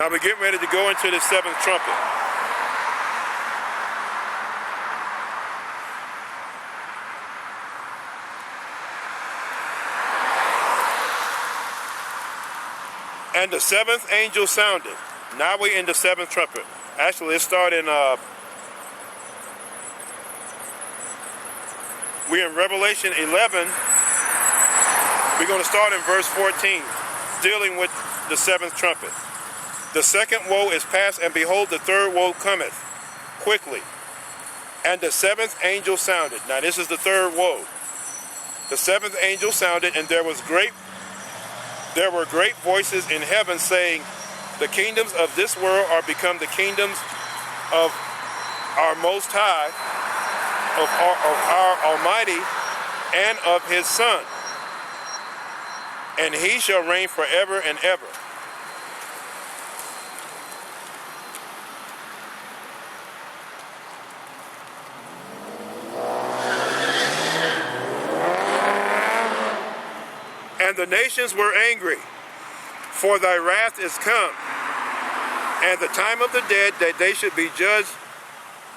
Now we're getting ready to go into the seventh trumpet. And the seventh angel sounded. Now we're in the seventh trumpet. Actually, let's start in, we're in Revelation 11. We're going to start in verse 14, dealing with the seventh trumpet. The second woe is past, and behold, the third woe cometh quickly. And the seventh angel sounded. Now this is the third woe. The seventh angel sounded, and there were great voices in heaven saying, the kingdoms of this world are become the kingdoms of our Most High, of our Almighty, and of His Son. And He shall reign forever and ever. And the nations were angry, for thy wrath is come, and the time of the dead, that they should be judged,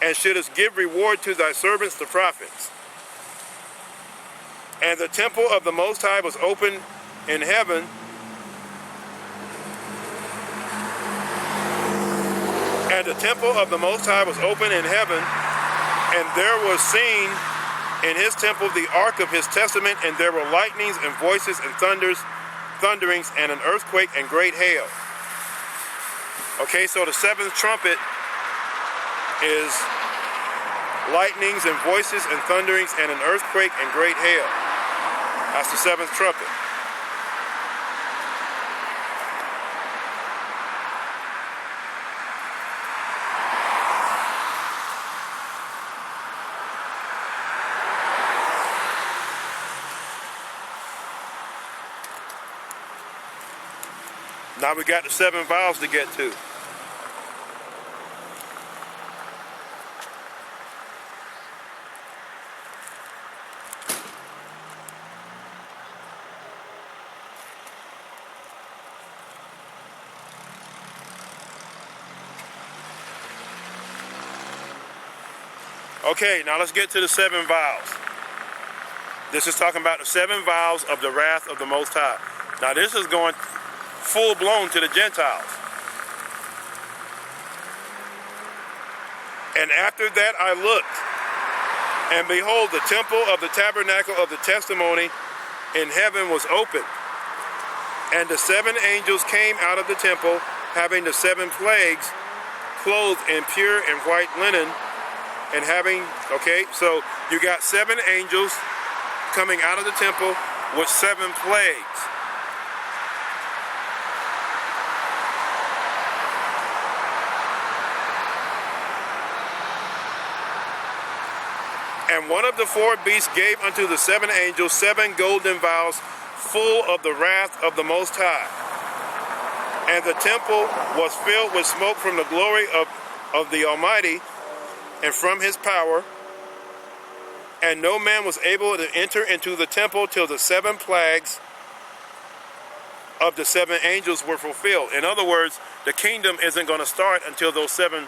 and shouldest give reward to thy servants the prophets. And the temple of the Most High was opened in heaven, and the temple of the Most High was opened in heaven, and there was seen in his temple the ark of his testament, and there were lightnings and voices and thunderings and an earthquake and great hail. Okay, so the seventh trumpet is lightnings and voices and thunderings and an earthquake and great hail. That's the seventh trumpet. Now we got the 7 vials to get to. Okay, now let's get to the 7 vials. This is talking about the 7 vials of the wrath of the Most High. Now this is going full blown to the Gentiles. And after that I looked, and behold, the temple of the tabernacle of the testimony in heaven was opened. And the 7 angels came out of the temple, having the 7 plagues, clothed in pure and white linen, and having, okay, so you got 7 angels coming out of the temple with 7 plagues. And one of the 4 beasts gave unto the 7 angels 7 golden vials full of the wrath of the Most High. And the temple was filled with smoke from the glory of the Almighty and from His power. And no man was able to enter into the temple till the 7 plagues of the 7 angels were fulfilled. In other words, the kingdom isn't going to start until those 7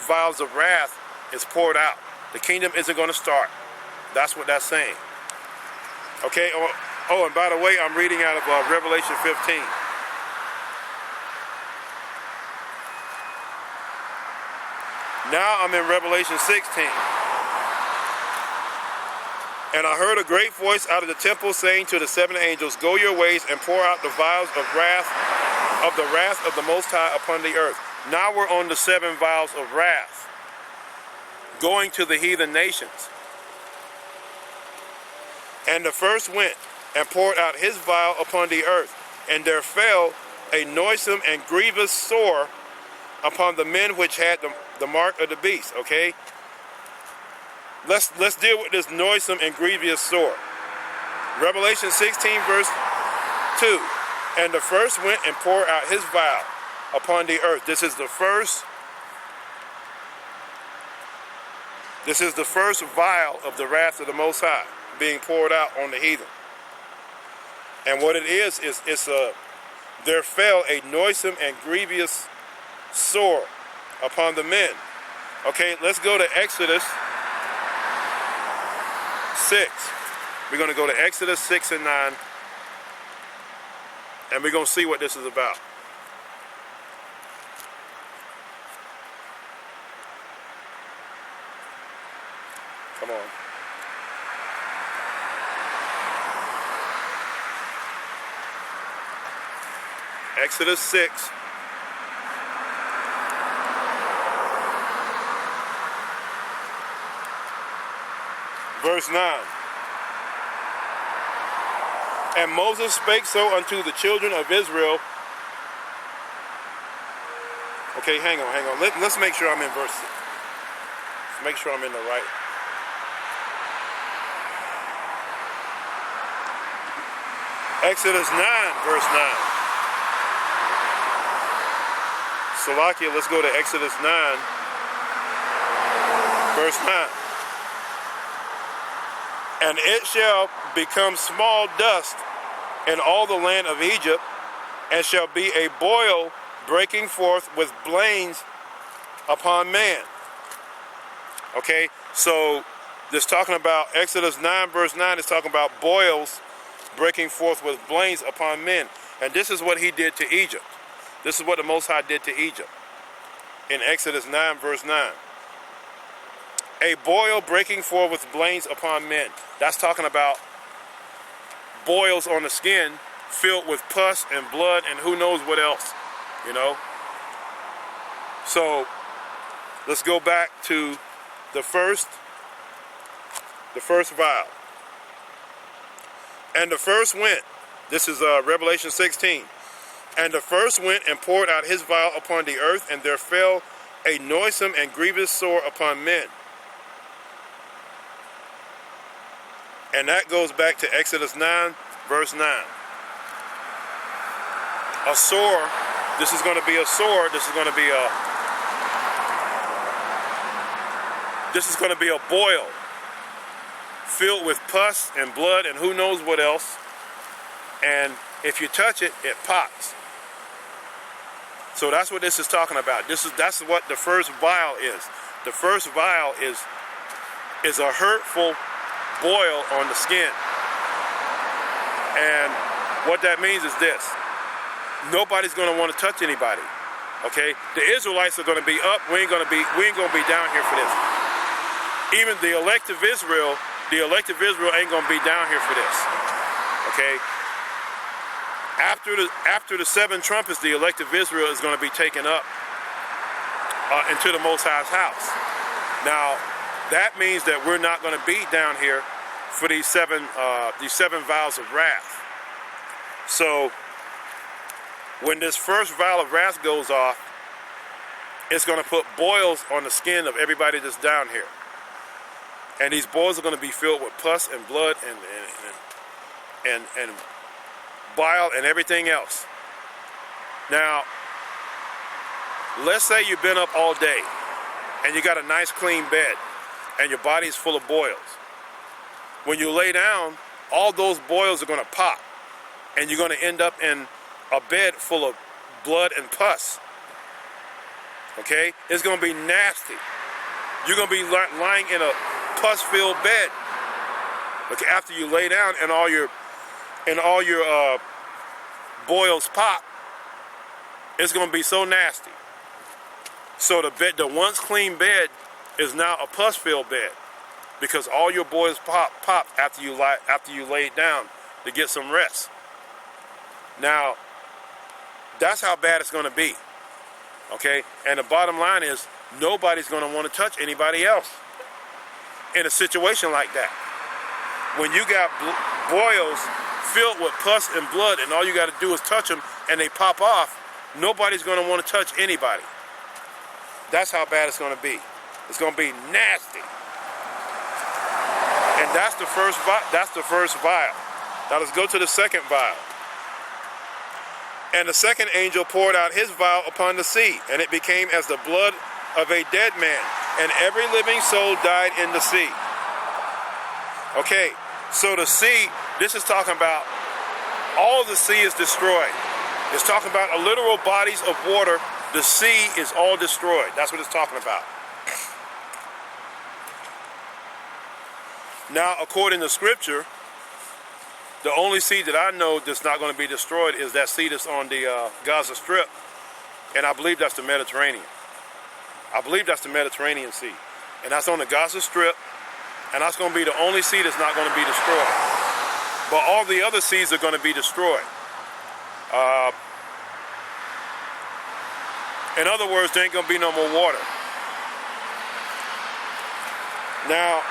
vials of wrath is poured out. The kingdom isn't going to start. That's what that's saying. Okay, oh, and by the way, I'm reading out of Revelation 15. Now I'm in Revelation 16. And I heard a great voice out of the temple saying to the 7 angels, go your ways and pour out the vials of the wrath of the Most High upon the earth. Now we're on the 7 vials of wrath, going to the heathen nations. And the first went and poured out his vial upon the earth, and there fell a noisome and grievous sore upon the men which had the mark of the beast. Okay, let's deal with this noisome and grievous sore. Revelation 16 verse 2. And the first went and poured out his vial upon the earth. This is the first vial of the wrath of the Most High being poured out on the heathen. And what it is there fell a noisome and grievous sore upon the men. Okay, let's go to Exodus 6. We're going to go to Exodus 6 and 9, and we're going to see what this is about. Come on. Exodus 6. Verse 9. And Moses spake so unto the children of Israel. Okay, hang on. Let's make sure I'm in verse 6. Let's make sure I'm in the right. Exodus 9, verse 9. Salakia, let's go to Exodus 9, verse 9. And it shall become small dust in all the land of Egypt, and shall be a boil breaking forth with blains upon man. Okay, so this talking about Exodus 9, verse 9 is talking about boils breaking forth with blains upon men. And this is what he did to Egypt. This is what the Most High did to Egypt in Exodus 9, verse 9. A boil breaking forth with blains upon men. That's talking about boils on the skin filled with pus and blood and who knows what else, you know. So let's go back to the first vial. And the first went, this is Revelation 16. And the first went and poured out his vial upon the earth, and there fell a noisome and grievous sore upon men. And that goes back to Exodus 9, verse 9. A sore, this is going to be a sore, this is going to be a boil filled with pus and blood and who knows what else. And if you touch it, it pops. So that's what this is talking about. That's what the first vial is. The first vial is a hurtful boil on the skin. And what that means is this: nobody's going to want to touch anybody. Okay? The Israelites are going to be up. We ain't going to be down here for this. Even the elect of Israel ain't going to be down here for this. Okay? After the 7 trumpets, the elect of Israel is going to be taken up into the Most High's house. Now, that means that we're not going to be down here for these seven vials of wrath. So, when this first vial of wrath goes off, it's going to put boils on the skin of everybody that's down here. And these boils are going to be filled with pus and blood and bile and everything else. Now, let's say you've been up all day and you got a nice clean bed and your body's full of boils. When you lay down, all those boils are going to pop and you're going to end up in a bed full of blood and pus. Okay? It's going to be nasty. You're going to be lying in a pus-filled bed. Okay, after you lay down and all your boils pop, it's going to be so nasty. So the once clean bed is now a pus-filled bed because all your boils pop after you lay it down to get some rest. Now, that's how bad it's going to be. Okay, and the bottom line is nobody's going to want to touch anybody else in a situation like that. When you got boils filled with pus and blood and all you got to do is touch them and they pop off, nobody's going to want to touch anybody. That's how bad it's going to be. It's going to be nasty. And that's the first vial. Now let's go to the second vial. And the second angel poured out his vial upon the sea, and it became as the blood of a dead man, and every living soul died in the sea. Okay, so the sea, this is talking about all of the sea is destroyed. It's talking about literal bodies of water the sea is all destroyed. That's what it's talking about. Now, according to Scripture, the only sea that I know that's not going to be destroyed is that sea that's on the Gaza Strip, and I believe that's the Mediterranean. I believe that's the Mediterranean Sea, and that's on the Gaza Strip, and that's going to be the only sea that's not going to be destroyed. But all the other seas are going to be destroyed. In other words, there ain't going to be no more water. Now,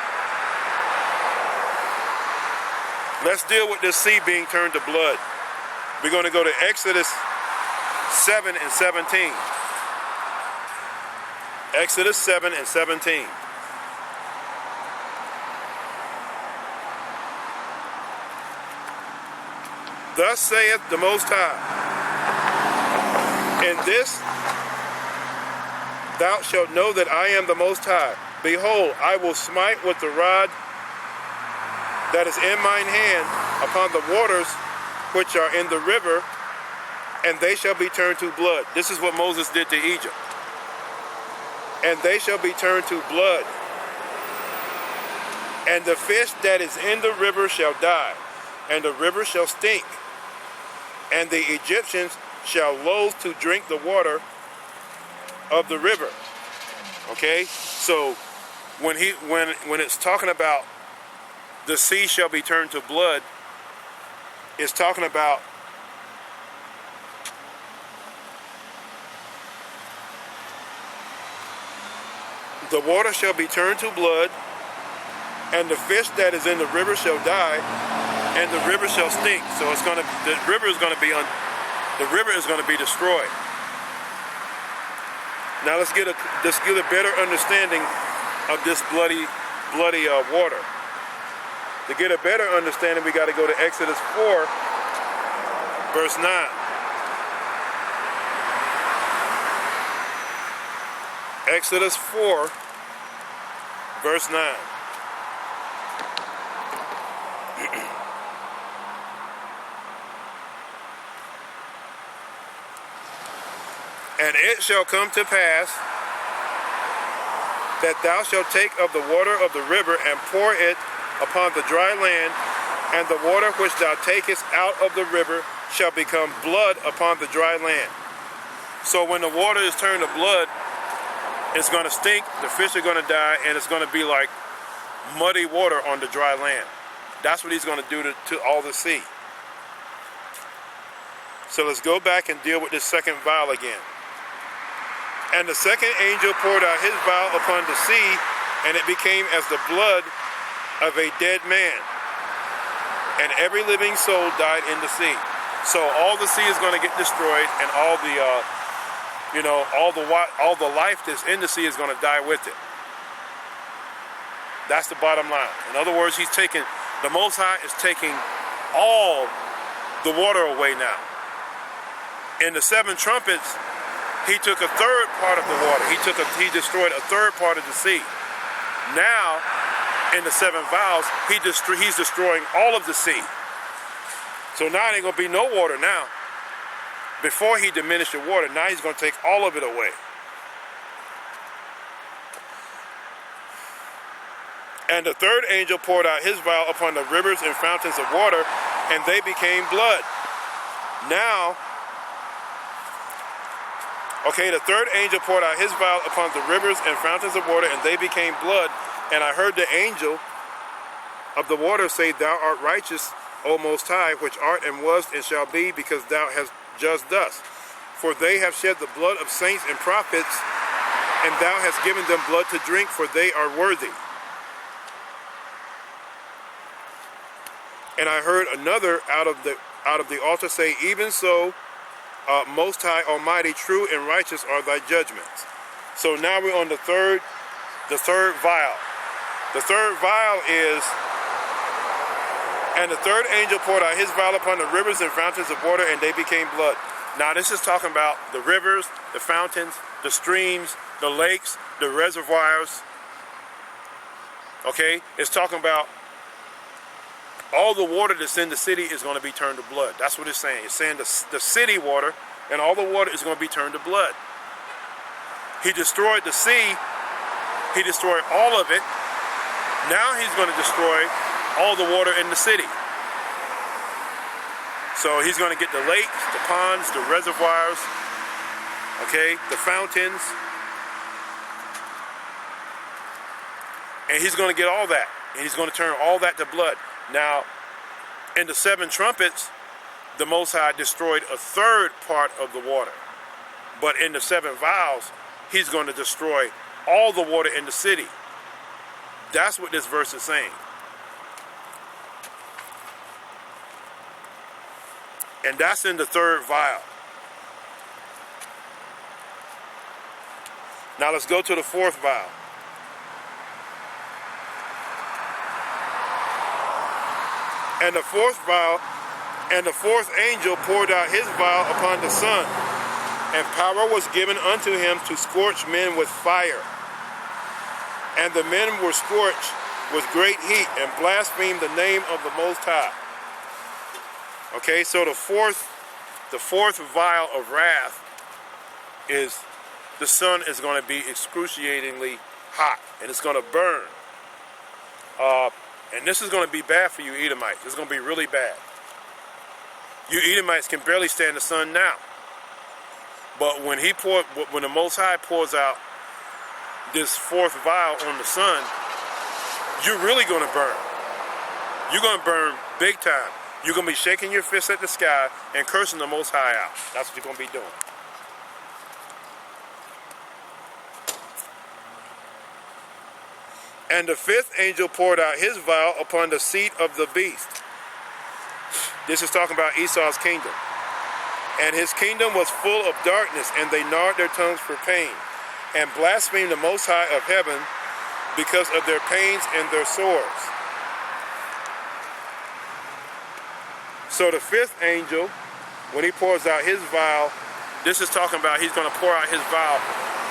let's deal with this sea being turned to blood. We're going to go to Exodus 7 and 17. Exodus 7 and 17. Thus saith the Most High, in this thou shalt know that I am the Most High. Behold, I will smite with the rod that is in mine hand upon the waters which are in the river, and they shall be turned to blood. This is what Moses did to Egypt. And they shall be turned to blood. And the fish that is in the river shall die, and the river shall stink. And the Egyptians shall loathe to drink the water of the river. Okay? So when it's talking about the sea shall be turned to blood, it's talking about the water shall be turned to blood, and the fish that is in the river shall die, and the river shall stink. So the river is going to be destroyed. Now let's get a better understanding of this bloody water. To get a better understanding, we got to go to Exodus 4, verse 9. Exodus 4, verse 9. And it shall come to pass that thou shalt take of the water of the river and pour it upon the dry land, and the water which thou takest out of the river shall become blood upon the dry land. So when the water is turned to blood, it's going to stink, the fish are going to die, and it's going to be like muddy water on the dry land. That's what he's going to do to all the sea. So let's go back and deal with this second vial again. And the second angel poured out his vial upon the sea, and it became as the blood of a dead man. And every living soul died in the sea. So all the sea is going to get destroyed, and all the life that's in the sea is going to die with it. That's the bottom line. In other words, the Most High is taking all the water away now. In the 7 trumpets, he took a third part of the water. He destroyed a third part of the sea. Now, in the 7 vials, he's destroying all of the sea. So now there ain't going to be no water now. Before he diminished the water, now he's going to take all of it away. And the third angel poured out his vial upon the rivers and fountains of water, and they became blood. Now, the third angel poured out his vial upon the rivers and fountains of water, and they became blood. And I heard the angel of the water say, Thou art righteous, O Most High, which art and was and shall be, because thou hast judged thus. For they have shed the blood of saints and prophets, and thou hast given them blood to drink, for they are worthy. And I heard another out of the altar say, Even so, Most High, Almighty, true and righteous are thy judgments. So now we're on the third vial. The third vial is, and the third angel poured out his vial upon the rivers and fountains of water, and they became blood. Now this is talking about the rivers, the fountains, the streams, the lakes, the reservoirs. Okay? It's talking about all the water that's in the city is going to be turned to blood. That's what it's saying. It's saying the city water and all the water is going to be turned to blood. He destroyed the sea. He destroyed all of it. Now he's going to destroy all the water in the city. So he's going to get the lakes, the ponds, the reservoirs, okay, the fountains. And he's going to get all that. And he's going to turn all that to blood. Now, in the 7 trumpets, the Most High destroyed a third part of the water. But in the 7 vials, he's going to destroy all the water in the city. That's what this verse is saying. And that's in the 3rd vial. Now let's go to the 4th vial. And the 4th vial, and the 4th angel poured out his vial upon the sun, and power was given unto him to scorch men with fire. And the men were scorched with great heat, and blasphemed the name of the Most High. Okay, so the fourth vial of wrath is the sun is going to be excruciatingly hot, and it's going to burn. And this is going to be bad for you Edomites. It's going to be really bad. You Edomites can barely stand the sun now. But when the Most High pours out this 4th vial on the sun, you're really going to burn. You're going to burn big time. You're going to be shaking your fist at the sky and cursing the Most High out. That's what you're going to be doing. And the 5th angel poured out his vial upon the seat of the beast. This is talking about Esau's kingdom. And his kingdom was full of darkness, and they gnawed their tongues for pain, and blasphemed the Most High of heaven because of their pains and their sores. So the 5th angel, when he pours out his vial, this is talking about he's going to pour out his vial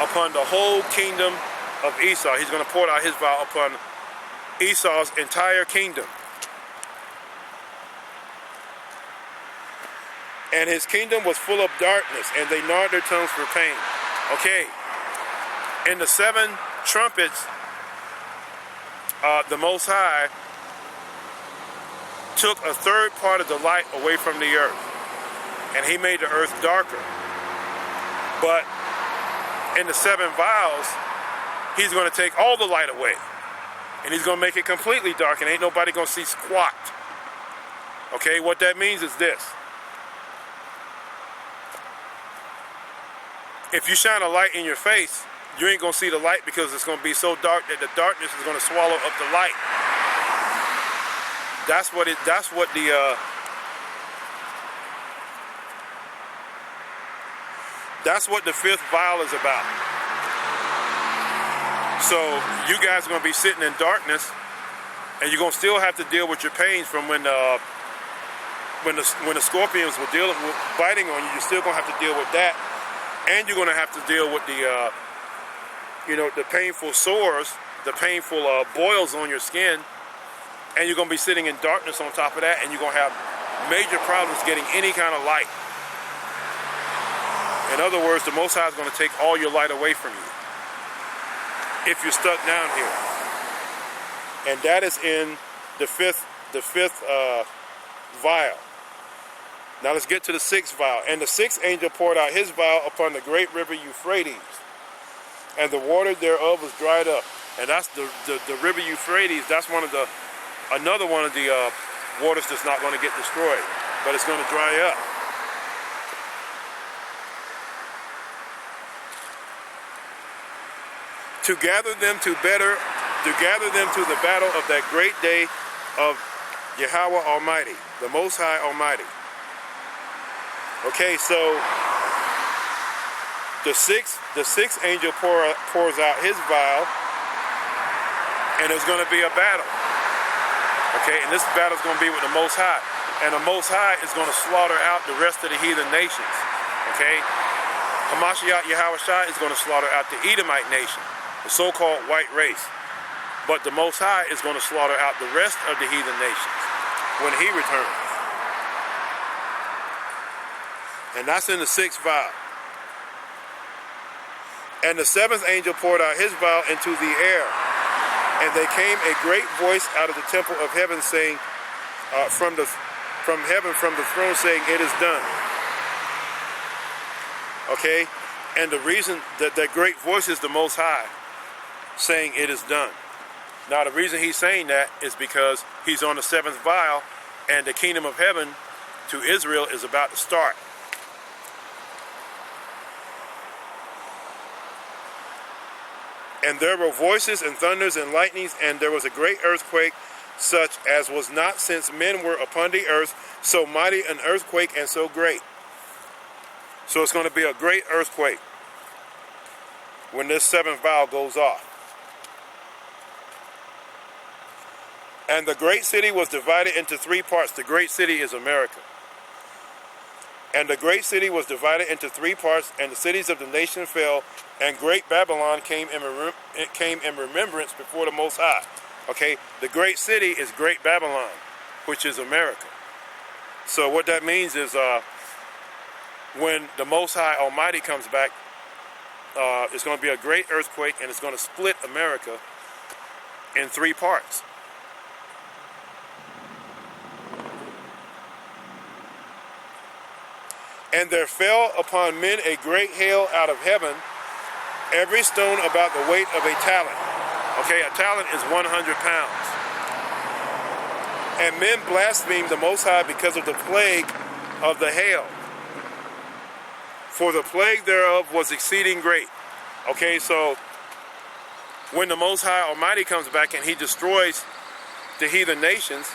upon the whole kingdom of Esau. He's going to pour out his vial upon Esau's entire kingdom. And his kingdom was full of darkness, and they gnawed their tongues for pain. Okay, in the 7 trumpets, the Most High took a third part of the light away from the earth, and he made the earth darker. But in the 7 vials, he's going to take all the light away, and he's going to make it completely dark, and ain't nobody going to see squat. Okay, what that means is this. If you shine a light in your face, you ain't going to see the light because it's going to be so dark that the darkness is going to swallow up the light. That's what the 5th vial is about. So you guys are going to be sitting in darkness, and you're going to still have to deal with your pains from when the scorpions were biting on you. You're still going to have to deal with that, and you're going to have to deal with the the painful sores, the painful boils on your skin, and you're going to be sitting in darkness on top of that, and you're going to have major problems getting any kind of light. In other words, the Most High is going to take all your light away from you if you're stuck down here. And that is in the fifth vial. Now let's get to the 6th vial. And the 6th angel poured out his vial upon the great river Euphrates, and the water thereof was dried up. And that's the river Euphrates. That's another one of the waters that's not going to get destroyed, but it's going to dry up. To gather them to the battle of that great day of Yahweh Almighty, the Most High Almighty. Okay, so the sixth angel pours out his vial, and there's going to be a battle. Okay, and this battle is going to be with the Most High, and the Most High is going to slaughter out the rest of the heathen nations. Okay, Hamashiach Yahweh Shai is going to slaughter out the Edomite nation, the so-called white race. But the Most High is going to slaughter out the rest of the heathen nations when he returns. And that's in the 6th vial. And the seventh angel poured out his vial into the air. And there came a great voice out of the temple of heaven saying, from heaven, from the throne, saying, it is done. Okay? And the reason that great voice is the Most High saying it is done. Now the reason he's saying that is because he's on the seventh vial and the kingdom of heaven to Israel is about to start. And there were voices and thunders and lightnings, and there was a great earthquake, such as was not since men were upon the earth, so mighty an earthquake and so great. So it's going to be a great earthquake when this seventh vial goes off. And the great city was divided into three parts. The great city is America. And the great city was divided into three parts, and the cities of the nation fell, and great Babylon came in remembrance before the Most High. Okay, the great city is Great Babylon, which is America. So what that means is when the Most High Almighty comes back, it's going to be a great earthquake, and it's going to split America in three parts. And there fell upon men a great hail out of heaven, every stone about the weight of a talent. Okay, a talent is 100 pounds. And men blasphemed the Most High because of the plague of the hail. For the plague thereof was exceeding great. Okay, so when the Most High Almighty comes back and he destroys the heathen nations,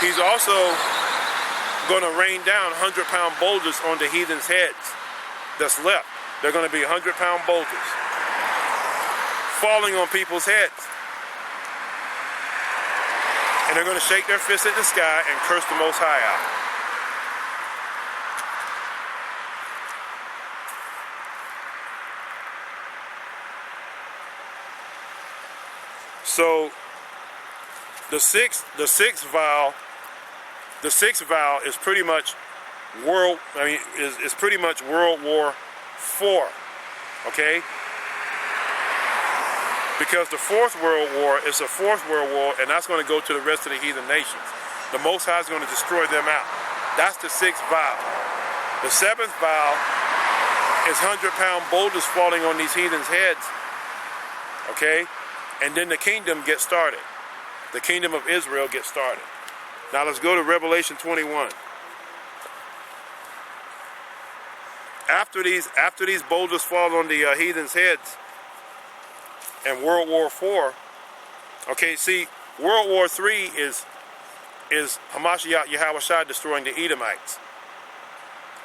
he's also going to rain down 100-pound boulders on the heathens' heads that's left. They're going to be 100-pound boulders falling on people's heads. And they're going to shake their fists at the sky and curse the Most High out. So the sixth vial is pretty much pretty much World War IV. Okay? Because the fourth World War is a fourth World War, and that's going to go to the rest of the heathen nations. The Most High is going to destroy them out. That's the sixth vial. The seventh vial is 100-pound boulders falling on these heathens' heads. Okay? And then the kingdom gets started. The kingdom of Israel gets started. Now let's go to Revelation 21. After these boulders fall on the heathens' heads and World War IV, okay, see, World War III is Hamashiach Yahushua destroying the Edomites.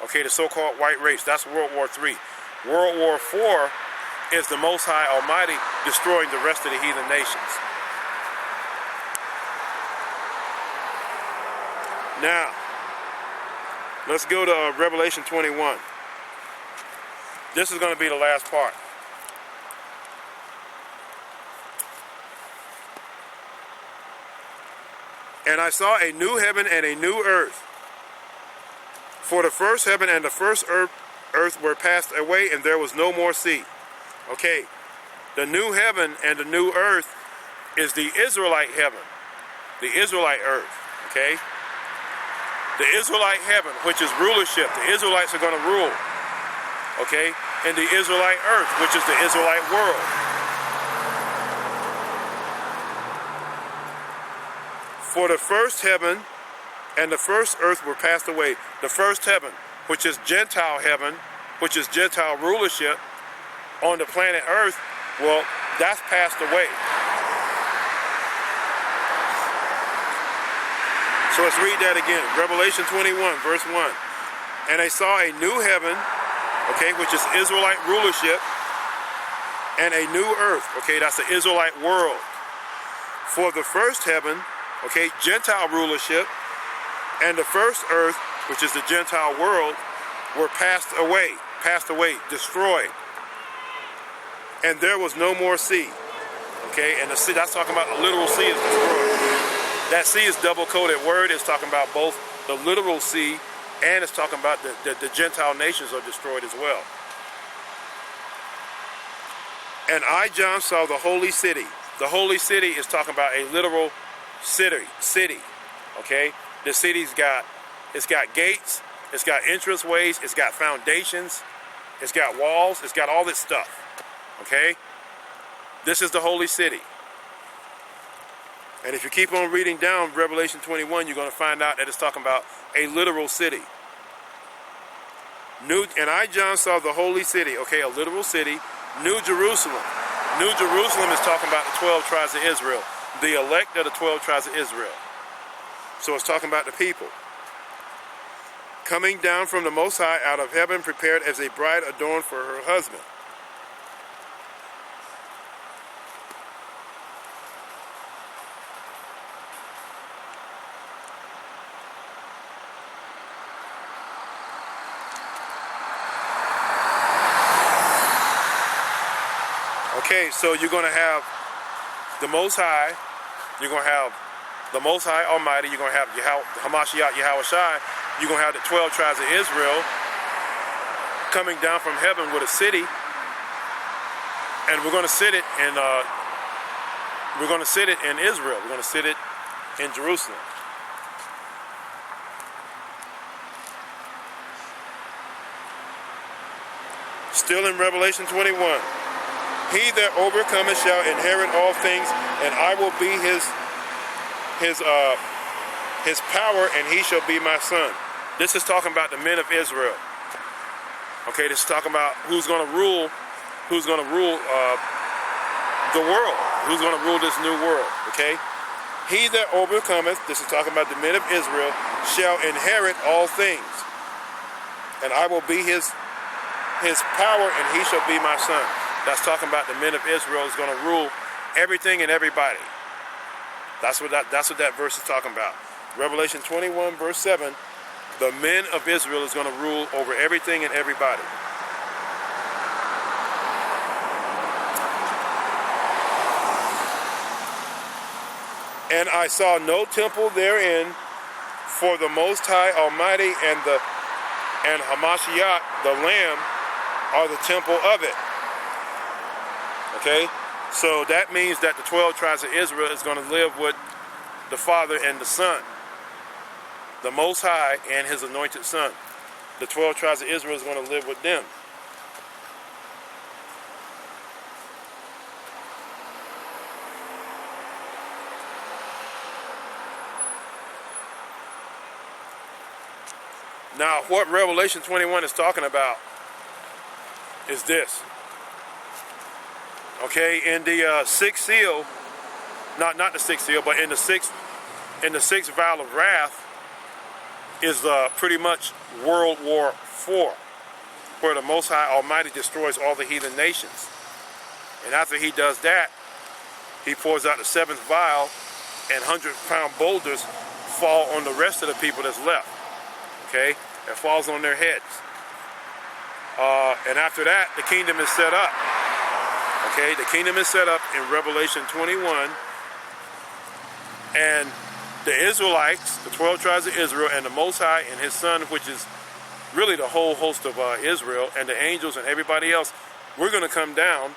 Okay, the so-called white race. That's World War III. World War IV is the Most High Almighty destroying the rest of the heathen nations. Now, let's go to Revelation 21. This is going to be the last part. And I saw a new heaven and a new earth. For the first heaven and the first earth were passed away, and there was no more sea. Okay, the new heaven and the new earth is the Israelite heaven, the Israelite earth, okay? The Israelite heaven, which is rulership. The Israelites are going to rule, okay? And the Israelite earth, which is the Israelite world. For the first heaven and the first earth were passed away. The first heaven, which is Gentile heaven, which is Gentile rulership on the planet Earth, well, that's passed away. So let's read that again. Revelation 21, verse 1. And I saw a new heaven, okay, which is Israelite rulership, and a new earth, okay, that's the Israelite world. For the first heaven, okay, Gentile rulership, and the first earth, which is the Gentile world, were passed away, destroyed. And there was no more sea. Okay, and the sea, that's talking about the literal sea is destroyed. That sea is double-coded word. It's talking about both the literal sea and it's talking about the Gentile nations are destroyed as well. And I, John, saw the holy city. The holy city is talking about a literal city. Okay? The city's got gates, it's got entranceways, it's got foundations, it's got walls, it's got all this stuff. Okay? This is the holy city. And if you keep on reading down Revelation 21, you're going to find out that it's talking about a literal city. And I, John, saw the holy city, okay, a literal city, New Jerusalem. New Jerusalem is talking about the 12 tribes of Israel, the elect of the 12 tribes of Israel. So it's talking about the people. Coming down from the Most High out of heaven, prepared as a bride adorned for her husband. Okay, so you're going to have the Most High, you're going to have the Most High Almighty, you're going to have Hamashiach Yahushai, you're going to have the 12 tribes of Israel coming down from heaven with a city, and we're going to sit it in Israel. We're going to sit it in Jerusalem. Still in Revelation 21. He that overcometh shall inherit all things, and I will be his power, and he shall be my son. This is talking about the men of Israel. Okay, this is talking about who's going to rule the world, who's going to rule this new world. Okay, he that overcometh, this is talking about the men of Israel, shall inherit all things, and I will be his power, and he shall be my son. That's talking about the men of Israel is going to rule everything and everybody. That's what that verse is talking about. Revelation 21 verse 7, the men of Israel is going to rule over everything and everybody. And I saw no temple therein, for the Most High Almighty and Hamashiach, the Lamb, are the temple of it. Okay, so that means that the 12 tribes of Israel is going to live with the Father and the Son, the Most High and his anointed Son. The 12 tribes of Israel is going to live with them. Now, what Revelation 21 is talking about is this. Okay, in the sixth seal, not the sixth seal, but in the sixth vial of wrath is pretty much World War IV, where the Most High Almighty destroys all the heathen nations. And after he does that, he pours out the seventh vial, and 100-pound boulders fall on the rest of the people that's left. Okay, it falls on their heads. And after that, the kingdom is set up. Okay, the kingdom is set up in Revelation 21, and the Israelites, the 12 tribes of Israel, and the Most High and his Son, which is really the whole host of Israel, and the angels and everybody else, we're going to come down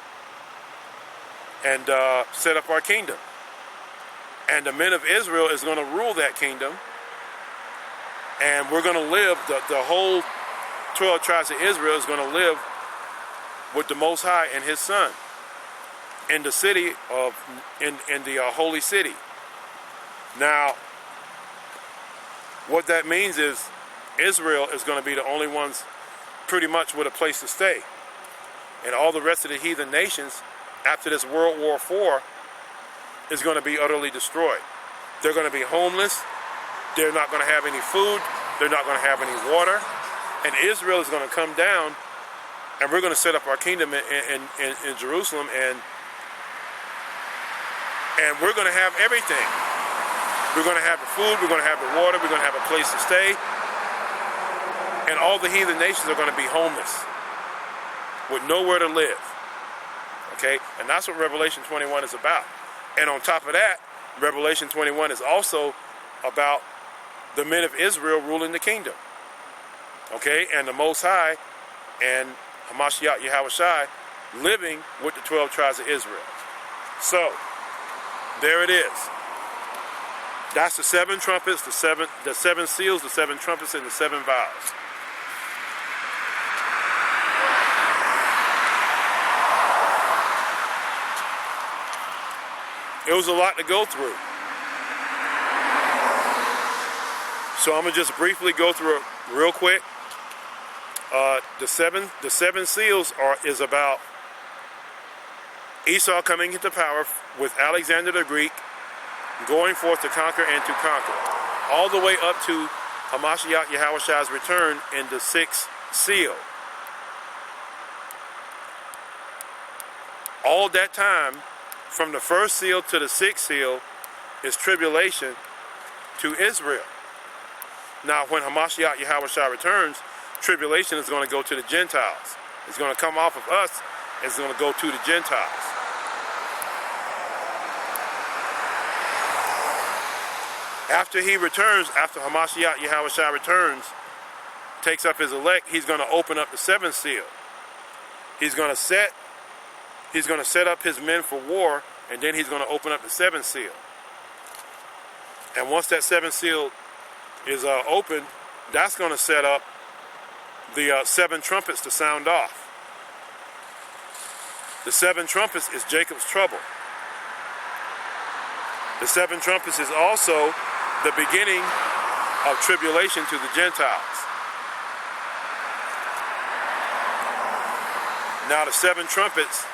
and set up our kingdom. And the men of Israel is going to rule that kingdom, and we're going to live, the whole 12 tribes of Israel is going to live with the Most High and his Son in the city in the holy city. Now, what that means is Israel is going to be the only ones pretty much with a place to stay. And all the rest of the heathen nations after this World War IV is going to be utterly destroyed. They're going to be homeless. They're not going to have any food. They're not going to have any water. And Israel is going to come down, and we're going to set up our kingdom in Jerusalem, and we're going to have everything. We're going to have the food, we're going to have the water, we're going to have a place to stay. And all the heathen nations are going to be homeless with nowhere to live. Okay? And that's what Revelation 21 is about. And on top of that, Revelation 21 is also about the men of Israel ruling the kingdom. Okay? And the Most High and Hamashiach Yahushai living with the 12 tribes of Israel. So, there it is. That's the 7 trumpets, the seven seals, the 7 trumpets, and the 7 vials. It was a lot to go through. So I'm going to just briefly go through it real quick. The seven seals is about Esau coming into power with Alexander the Greek, going forth to conquer and to conquer, all the way up to Hamashiach Yahawashi's return in the 6th seal. All that time, from the 1st seal to the 6th seal, is tribulation to Israel. Now, when Hamashiach Yahawashi returns, tribulation is going to go to the Gentiles. It's going to come off of us, and it's going to go to the Gentiles. After he returns, after Hamashiach Yahawashi returns, takes up his elect, he's going to open up the 7th seal. He's going to set up his men for war, and then he's going to open up the 7th seal. And once that 7th seal is open, that's going to set up the 7 trumpets to sound off. The 7 trumpets is Jacob's trouble. The 7 trumpets is also the beginning of tribulation to the Gentiles. Now the 7 trumpets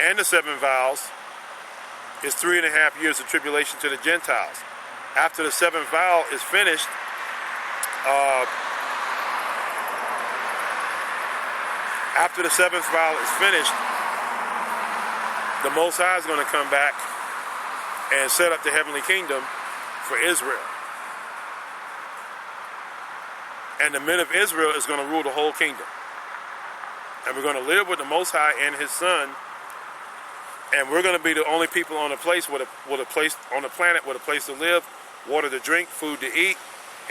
and the 7 vials is 3.5 years of tribulation to the Gentiles. After the 7th vial is finished, the Most High is going to come back and set up the heavenly kingdom for Israel. And the men of Israel is going to rule the whole kingdom. And we're going to live with the Most High and His Son. And we're going to be the only people on the place with a place on the planet with a place to live, water to drink, food to eat,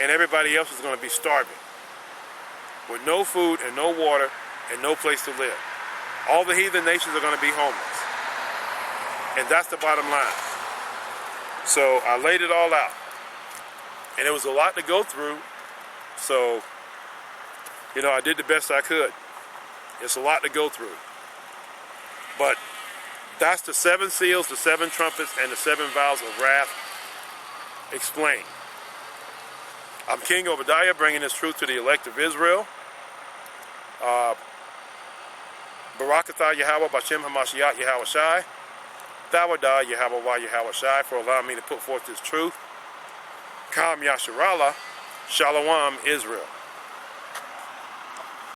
and everybody else is going to be starving with no food and no water and no place to live. All the heathen nations are going to be homeless. And that's the bottom line. So I laid it all out. And it was a lot to go through. So, I did the best I could. It's a lot to go through. But that's the 7 seals, the 7 trumpets, and the 7 vials of wrath explained. I'm King Obadiah, bringing this truth to the elect of Israel. Barakatah Yahweh Bashem Hamashiach Yahawashai. Thawadah Yahweh Wa Yahawashai for allowing me to put forth this truth. Kam Yasharallah. Shalom Israel.